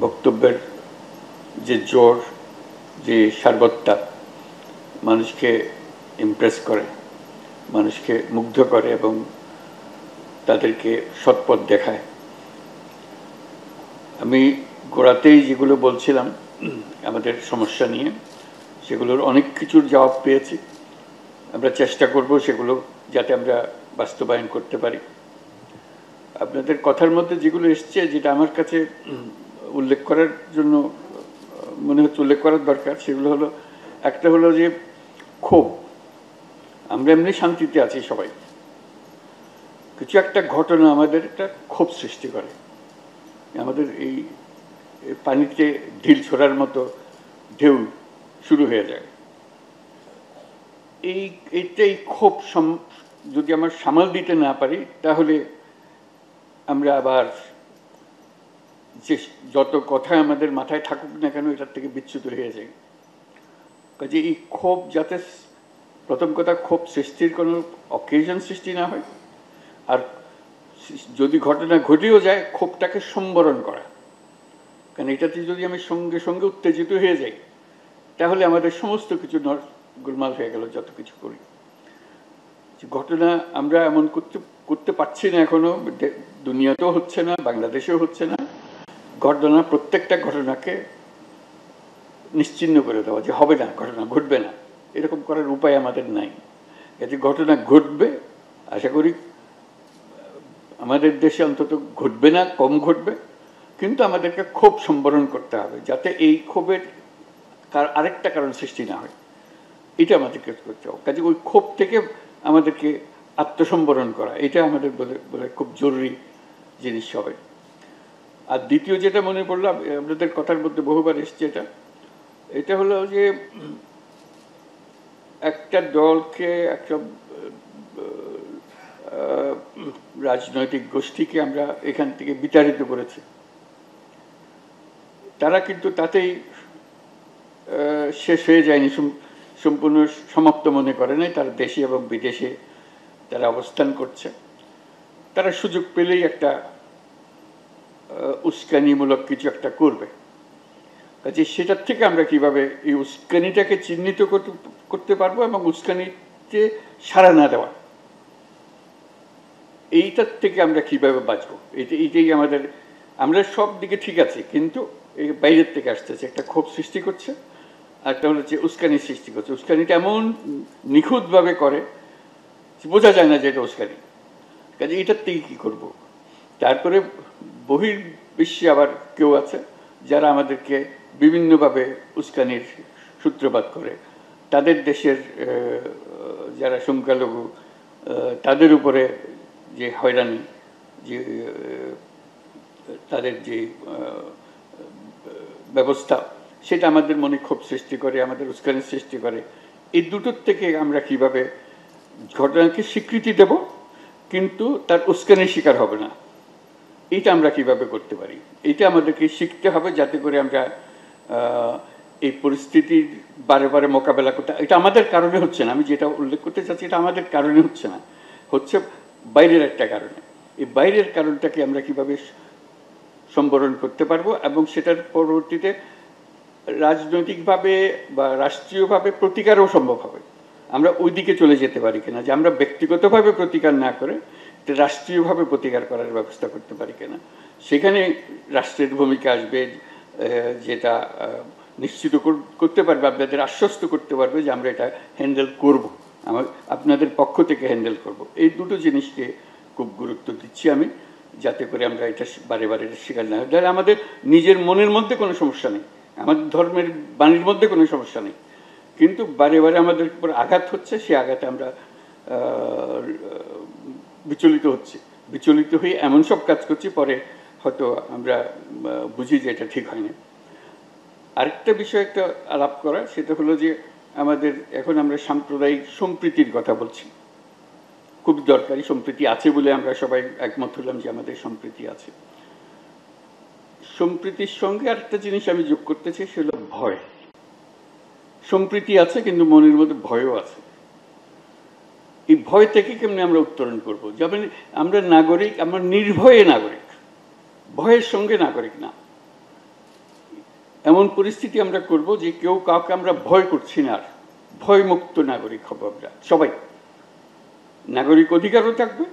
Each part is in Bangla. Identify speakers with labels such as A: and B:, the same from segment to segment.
A: বক্তব্যের যে জোর, যে সারবত্তা মানুষকে ইমপ্রেস করে, মানুষকে মুগ্ধ করে এবং তাদেরকে সৎপথ দেখায়। আমি গোড়াতেই যেগুলো বলছিলাম আমাদের সমস্যা নিয়ে, সেগুলোর অনেক কিছুর জবাব পেয়েছি। আমরা চেষ্টা করব সেগুলো যাতে আমরা বাস্তবায়ন করতে পারি। আপনাদের কথার মধ্যে যেগুলো এসছে, যেটা আমার কাছে উল্লেখ করার জন্য মনে হচ্ছে উল্লেখ করার দরকার, সেগুলো হলো, একটা হলো যে ক্ষোভ। আমরা এমনি শান্তিতে আছি সবাই, কিছু একটা ঘটনা আমাদের একটা ক্ষোভ সৃষ্টি করে, আমাদের এই পানিতে ঢিল ছোড়ার মতো ঢেউ শুরু হয়ে যায়। এইটাই ক্ষোভ যদি আমরা সামাল দিতে না পারি, তাহলে আমরা আবার যে যত কথা আমাদের মাথায় থাকুক না কেন, এটার থেকে বিচ্যুত হয়ে যায়। কাজে এই ক্ষোভ যাতে, প্রথম কথা, ক্ষোভ সৃষ্টির কোনো অকেশন সৃষ্টি না হয়, আর যদি ঘটনা ঘটেও যায় ক্ষোভটাকে সম্বরণ করা। কারণ এটাতে যদি আমি সঙ্গে সঙ্গে উত্তেজিত হয়ে যাই, তাহলে আমাদের সমস্ত কিছু গোলমাল হয়ে গেল। যত কিছু করি, ঘটনা আমরা এমন করতে পারছি না এখনো, দুনিয়াতেও হচ্ছে না, বাংলাদেশেও হচ্ছে না। ঘটনা, প্রত্যেকটা ঘটনাকে নিশ্চিহ্ন করে দেওয়া, যে হবে না, ঘটনা ঘটবে না, এরকম করার উপায় আমাদের নাই। এতে ঘটনা ঘটবে, আশা করি আমাদের দেশে অন্তত ঘটবে না, কম ঘটবে, কিন্তু আমাদেরকে ক্ষোভ সম্বরণ করতে হবে, যাতে এই ক্ষোভের আরেকটা কারণ সৃষ্টি না হয়। এটা আমাদেরকে করতে হবে। কাজে ওই ক্ষোভ থেকে আমাদেরকে আত্মসম্বরণ করা, এটা আমাদের বলে খুব জরুরি জিনিস হবে। আর দ্বিতীয় যেটা মনে পড়লো, আপনাদের কথার মধ্যে বহুবার এসছে, এটা হলো যে একটা দলকে, একটা রাজনৈতিক গোষ্ঠীকে আমরা এখান থেকে বিতাড়িত করেছি। তারা কিন্তু তাতেই শেষ হয়ে যায়নি, সম্পূর্ণ সমাপ্ত মনে করে নাই। তারা দেশে এবং বিদেশে তারা অবস্থান করছে। তারা সুযোগ পেলেই একটা উস্কানিমূলক কিছু একটা করবে। কাজে সেটার থেকে আমরা কিভাবে এই উস্কানিটাকে চিহ্নিত করতে পারবো এবং উস্কানিতে সাড়া না দেওয়া, এইটার থেকে আমরা কিভাবে বাঁচবো, এইটাই আমাদের। আমরা সব দিকে ঠিক আছি, কিন্তু এই বাইরের থেকে আসতেছে, একটা ক্ষোভ সৃষ্টি করছে, আর একটা হলো যে উস্কানি সৃষ্টি করছে। উস্কানিটা এমন নিখুঁতভাবে করে বোঝা যায় না যে এটা উস্কানি। কাজে এটার থেকে কী করবো? তারপরে বহির্বিশ্বে আবার কেউ আছে যারা আমাদেরকে বিভিন্নভাবে উস্কানির সূত্রপাত করে। তাদের দেশের যারা সংখ্যালঘু, তাদের উপরে যে হয়রানি, যে তাদের যে ব্যবস্থা, সেটা আমাদের মনে ক্ষোভ সৃষ্টি করে, আমাদের উস্কানির সৃষ্টি করে। এই দুটোর থেকে আমরা কিভাবে ঘটনাকে স্বীকৃতি দেব, কিন্তু তার উস্কানির শিকার হবে না, এইটা আমরা কিভাবে করতে পারি, এটা আমাদেরকে শিখতে হবে, যাতে করে আমরা এই পরিস্থিতির বারে বারে মোকাবেলা করতে। এটা আমাদের কারণে হচ্ছে না, আমি যেটা উল্লেখ করতে চাচ্ছি, এটা আমাদের কারণে হচ্ছে না, হচ্ছে বাইরের একটা কারণে। এই বাইরের কারণটাকে আমরা কিভাবে সম্বরণ করতে পারবো, এবং সেটার পরবর্তীতে রাজনৈতিকভাবে বা রাষ্ট্রীয়ভাবে প্রতিকারও সম্ভব হবে। আমরা ওই দিকে চলে যেতে পারি কিনা, যে আমরা ব্যক্তিগতভাবে প্রতিকার না করে রাষ্ট্রীয়ভাবে প্রতিকার করার ব্যবস্থা করতে পারি কিনা। সেখানে রাষ্ট্রের ভূমিকা আসবে, যেটা নিশ্চিত করতে পারবে, আপনাদের আশ্বস্ত করতে পারবে যে আমরা এটা হ্যান্ডেল করব, আপনাদের পক্ষ থেকে হ্যান্ডেল করব। এই দুটো জিনিসকে খুব গুরুত্ব দিচ্ছি আমি, যাতে করে আমরা এটা বারে বারে শিকার না হয়। তাহলে আমাদের নিজের মনের মধ্যে কোনো সমস্যা নেই, আমাদের ধর্মের বাণীর মধ্যে কোনো সমস্যা নেই, কিন্তু বারে বারে আমাদের উপর আঘাত হচ্ছে, সেই আঘাতে আমরা বিচলিত হয়ে এমন সব কাজ করছি, পরে হয়তো আমরা বুঝি যে এটা ঠিক হয়নি। আরেকটা বিষয় একটা আলাপ করা, সেটা হলো যে আমাদের এখন আমরা সাম্প্রদায়িক সম্প্রীতির কথা বলছি, খুব দরকারি। সম্প্রীতি আছে বলে আমরা সবাই একমত হলাম যে আমাদের সম্প্রীতি আছে। সম্প্রীতির সঙ্গে আরেকটা জিনিস আমি যোগ করতে চাই, সেটা হলো ভয়। সম্প্রীতি আছে, কিন্তু মনের মধ্যে ভয়ও আছে। এই ভয় থেকে কেমনি আমরা উত্তরণ করবো? যেমন আমরা নাগরিক, আমরা নির্ভয়ে নাগরিক, ভয়ের সঙ্গে নাগরিক না। এমন পরিস্থিতি আমরা করব যে কেউ কাউকে আমরা ভয় করছি না, আর ভয়মুক্ত নাগরিক হব আমরা সবাই। নাগরিক অধিকারও থাকবে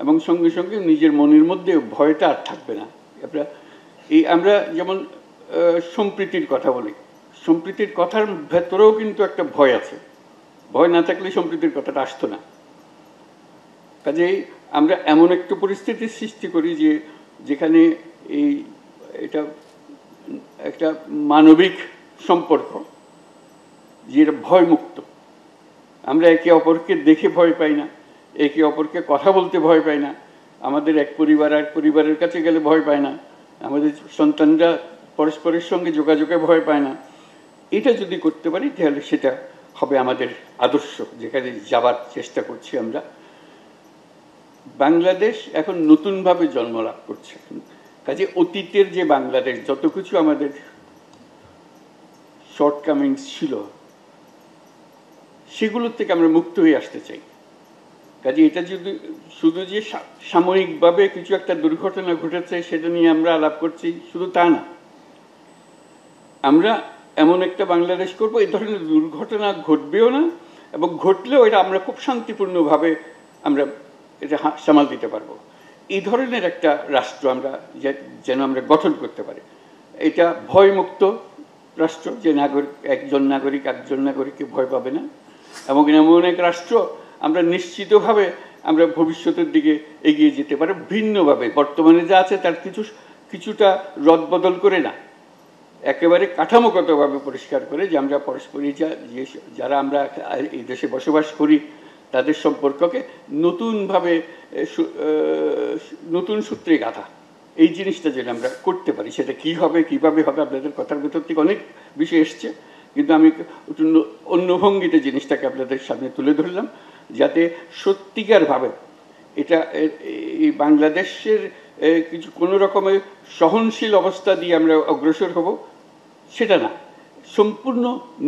A: এবং সঙ্গে সঙ্গে নিজের মনের মধ্যে ভয়টা আর থাকবে না। আমরা যেমন সম্প্রীতির কথা বলি, সম্প্রীতির কথার ভেতরেও কিন্তু একটা ভয় আছে। ভয় না থাকলে সম্প্রীতির কথাটা আসতো না। কাজেই আমরা এমন একটা পরিস্থিতির সৃষ্টি করি যে যেখানে এটা একটা মানবিক সম্পর্ক, যেটা ভয়মুক্ত। আমরা একে অপরকে দেখে ভয় পাই না, একে অপরকে কথা বলতে ভয় পাই না, আমাদের এক পরিবার আর পরিবারের কাছে গেলে ভয় পায় না, আমাদের সন্তানরা পরস্পরের সঙ্গে যোগাযোগে ভয় পায় না। এটা যদি করতে পারি তাহলে সেটা হবে আমাদের আদর্শ, যেখানে যাবার চেষ্টা করছি আমরা। বাংলাদেশ এখন নতুনভাবে জন্ম লাভ করছে। কাজে অতীতের যে বাংলাদেশ, যত কিছু আমাদের শর্টকামিংস ছিল, সেগুলোর থেকে আমরা মুক্ত হয়ে আসতে চাই। কাজে এটা যদি শুধু যে সাময়িকভাবে কিছু একটা দুর্ঘটনা ঘটেছে সেটা নিয়ে আমরা আলাপ করছি, শুধু তা না, আমরা এমন একটা বাংলাদেশ করব এই ধরনের দুর্ঘটনা ঘটবেও না, এবং ঘটলেও এটা আমরা খুব শান্তিপূর্ণভাবে আমরা এটা সামাল দিতে পারবো। এই ধরনের একটা রাষ্ট্র আমরা যেন আমরা গঠন করতে পারি। এটা ভয়মুক্ত রাষ্ট্র, যে একজন নাগরিককে ভয় পাবে না, এবং এমন এক রাষ্ট্র আমরা নিশ্চিতভাবে আমরা ভবিষ্যতের দিকে এগিয়ে যেতে পারি ভিন্নভাবে। বর্তমানে যা আছে তার কিছুটা রদবদল করে না, একেবারে কাঠামোগতভাবে পরিষ্কার করে, যে আমরা পরস্পরই যারা আমরা এই দেশে বসবাস করি তাদের সম্পর্ককে নতুনভাবে নতুন সূত্রে গাঁথা, এই জিনিসটা যেটা আমরা করতে পারি। সেটা কি হবে, কিভাবে হবে, আপনাদের কথার ভেতর থেকে অনেক বিষয় এসছে, কিন্তু আমি অন্য ভঙ্গিতে জিনিসটাকে আপনাদের সামনে তুলে ধরলাম, যাতে সত্যিকারভাবে এটা এই বাংলাদেশের কিছু কোনো রকমের সহনশীল অবস্থা দিয়ে আমরা অগ্রসর হব সেটা না, সম্পূর্ণ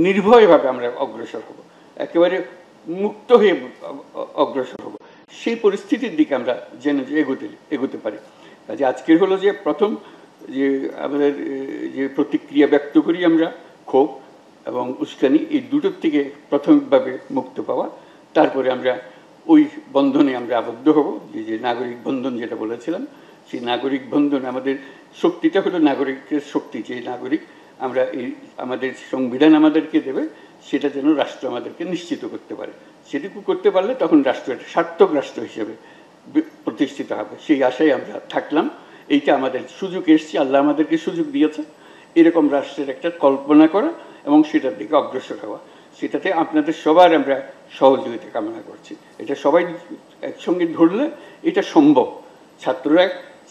A: নির্ভয়ভাবে আমরা অগ্রসর হব, একেবারে মুক্ত হয়ে অগ্রসর হব। সেই পরিস্থিতির দিকে আমরা যেন এগোতে পারি। কাজে আজকের হলো যে প্রথম যে আমাদের যে প্রতিক্রিয়া ব্যক্ত করি আমরা, ক্ষোভ এবং উস্কানি, এই দুটোর থেকে প্রাথমিকভাবে মুক্ত পাওয়া, তারপরে আমরা ওই বন্ধনে আমরা আবদ্ধ হব, যে নাগরিক বন্ধন যেটা বলেছিলাম, সেই নাগরিক বন্ধন আমাদের শক্তিটা হলো নাগরিকের শক্তি, যে নাগরিক আমরা আমাদের সংবিধান আমাদেরকে দেবে, সেটা যেন রাষ্ট্র আমাদেরকে নিশ্চিত করতে পারে। সেটুকু করতে পারলে তখন রাষ্ট্র একটা সার্থক রাষ্ট্র হিসেবে প্রতিষ্ঠিত হবে, সেই আশায় আমরা থাকলাম। এইটা আমাদের সুযোগ এসছে, আল্লাহ আমাদেরকে সুযোগ দিয়েছে এরকম রাষ্ট্রের একটা কল্পনা করা এবং সেটার দিকে অগ্রসর হওয়া। সেটাতে আপনাদের সবার আমরা সহযোগিতা কামনা করছি। এটা সবাই একসঙ্গে ধরলে এটা সম্ভব।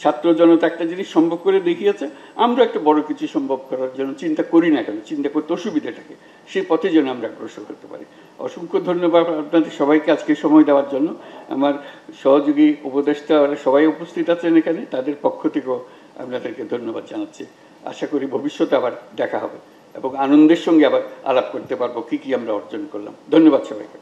A: ছাত্র জনতা একটা জিনিস সম্ভব করে দেখিয়েছে, আমরা একটা বড় কিছু সম্ভব করার জন্য চিন্তা করি না কেন, চিন্তা করতে অসুবিধাটাকে, সেই পথে যেন আমরা অগ্রসর করতে পারি। অসংখ্য ধন্যবাদ আপনাদের সবাইকে আজকে সময় দেওয়ার জন্য। আমার সহযোগী উপদেষ্টা সবাই উপস্থিত আছেন এখানে, তাদের পক্ষ থেকেও আপনাদেরকে ধন্যবাদ জানাচ্ছি। আশা করি ভবিষ্যতে আবার দেখা হবে এবং আনন্দের সঙ্গে আবার আলাপ করতে পারবো কি কি আমরা অর্জন করলাম। ধন্যবাদ সবাইকে।